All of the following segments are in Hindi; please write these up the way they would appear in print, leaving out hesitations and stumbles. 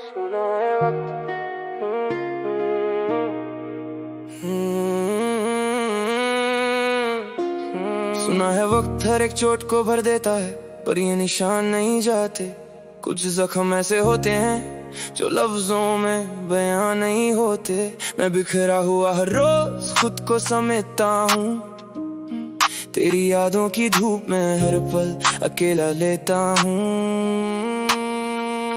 सुना है वक्त सुना है वक्त हर एक चोट को भर देता है, पर ये निशान नहीं जाते। कुछ जख्म ऐसे होते हैं जो लफ्जों में बयां नहीं होते। मैं बिखरा हुआ हर रोज खुद को समेटता हूँ, तेरी यादों की धूप में हर पल अकेला लेता हूँ।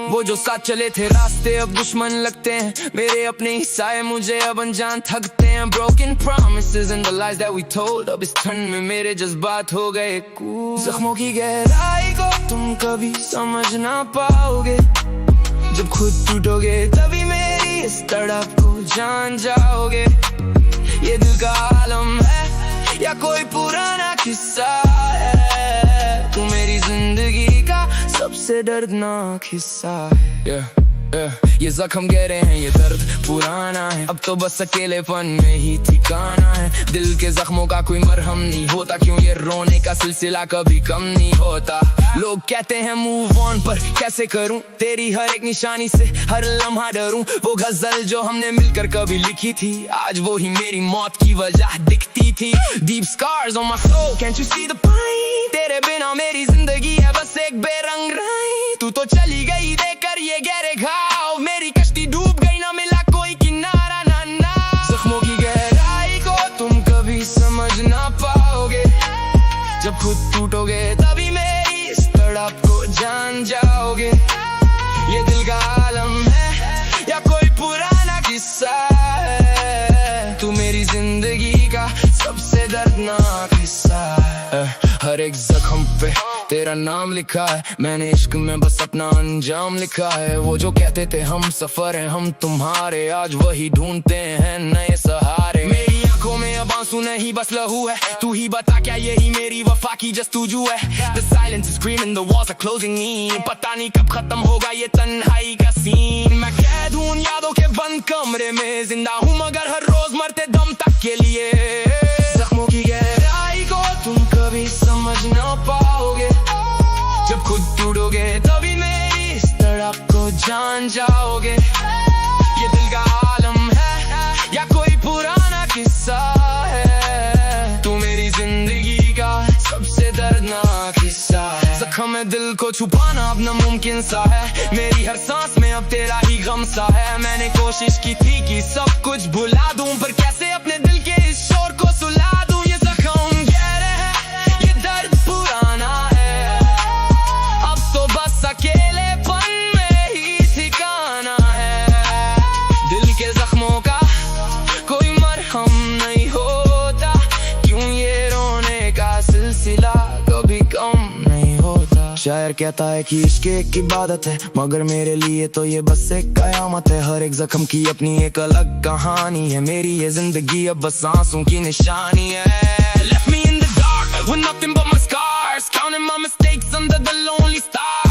वो जो साथ चले थे रास्ते अब दुश्मन लगते हैं, मेरे अपने ही साए मुझे अब अनजान थकते हैं। Broken promises and the lies that we told, अब इस ठंड में मेरे जज्बात हो गए कूल। जख्मों की गहराई को तुम कभी समझ ना पाओगे, जब खुद टूटोगे तभी मेरी इस तड़प को जान जाओगे। ये दिल का आलम है या कोई पुराना किस्सा है, तू मेरी जिंदगी का सबसे दर्दनाक हिस्सा है। ये जख्म गहरे हैं, ये दर्द पुराना है, अब तो बस अकेलेपन में ही ठिकाना है। दिल के जख्मों का कोई मरहम नहीं होता, क्यों ये रोने का सिलसिला कभी कम नहीं होता। लोग कहते हैं मूव ऑन, पर कैसे करूं, तेरी हर एक निशानी से हर लम्हा डरूं। वो गजल जो हमने मिलकर कभी लिखी थी, आज वो ही मेरी मौत की वजह दिखती थी। Deep scars on my soul, can't you see the pain? तेरे बिना मेरी जिंदगी है बस एक बेरंग राई। तू तो चली गई देकर ये गहरे घाव, मेरी कश्ती डूब गई, ना मिला कोई किनारा ना ना। जख्मों की गहराई को तुम कभी समझ ना पाओगे, जब खुद टूटोगे तभी मेरी इस तड़प को जान जाओगे। ये दिल का आलम है या कोई पुराना किस्सा है, तू मेरी जिंदगी का सबसे दर्दनाक हिस्सा है। हर एक जख्म पे तेरा नाम लिखा है, मैंने इश्क में बस अपना अंजाम लिखा है। वो जो कहते थे हम सफर हैं हम तुम्हारे, आज वही ढूंढते हैं नए सहारे। मेरी आंखों में अब आंसू नहीं बस लहू है, तू ही बता क्या यही मेरी वफा की जस्तुजू है। The silence is screaming, the walls are closing in, पता नहीं कब खत्म होगा ये तन्हाई का सीन। मैं कैद हूँ यादों के बंद कमरे में, जिंदा हूँ मगर हर रोज मरते दम तक के लिए। जख्मों की गहराई को तुम कभी समझ ना पाओगे, जब खुद टूटोगे तभी मेरी इस तड़प को जान जाओगे। ये दिल का आलम है या कोई पुराना किस्सा है, तू मेरी जिंदगी का सबसे दर्दनाक हिस्सा है। जख्म में दिल को छुपाना अब नामुमकिन सा है, मेरी हर सांस में अब तेरा ही गम सा है। मैंने कोशिश की थी कि सब कुछ भुला दूं, पर कैसे अपने दिल के इस शोर को सुला दूं। ये जख्म गहरे हैं, ये दर्द पुराना है, अब तो बस अकेलेपन में ही ठिकाना है। दिल के जख्मों का कोई मरहम नहीं होता, क्यों ये रोने का सिलसिला कभी कम नहीं होता। शायर कहता है कि इश्क एक इबादत है, मगर मेरे लिए तो ये बस एक कयामत है। हर एक जख्म की अपनी एक अलग कहानी है, मेरी ये जिंदगी अब बस आंसू की निशानी है। Left me in the dark with nothing but my scars, counting my mistakes under the lonely stars.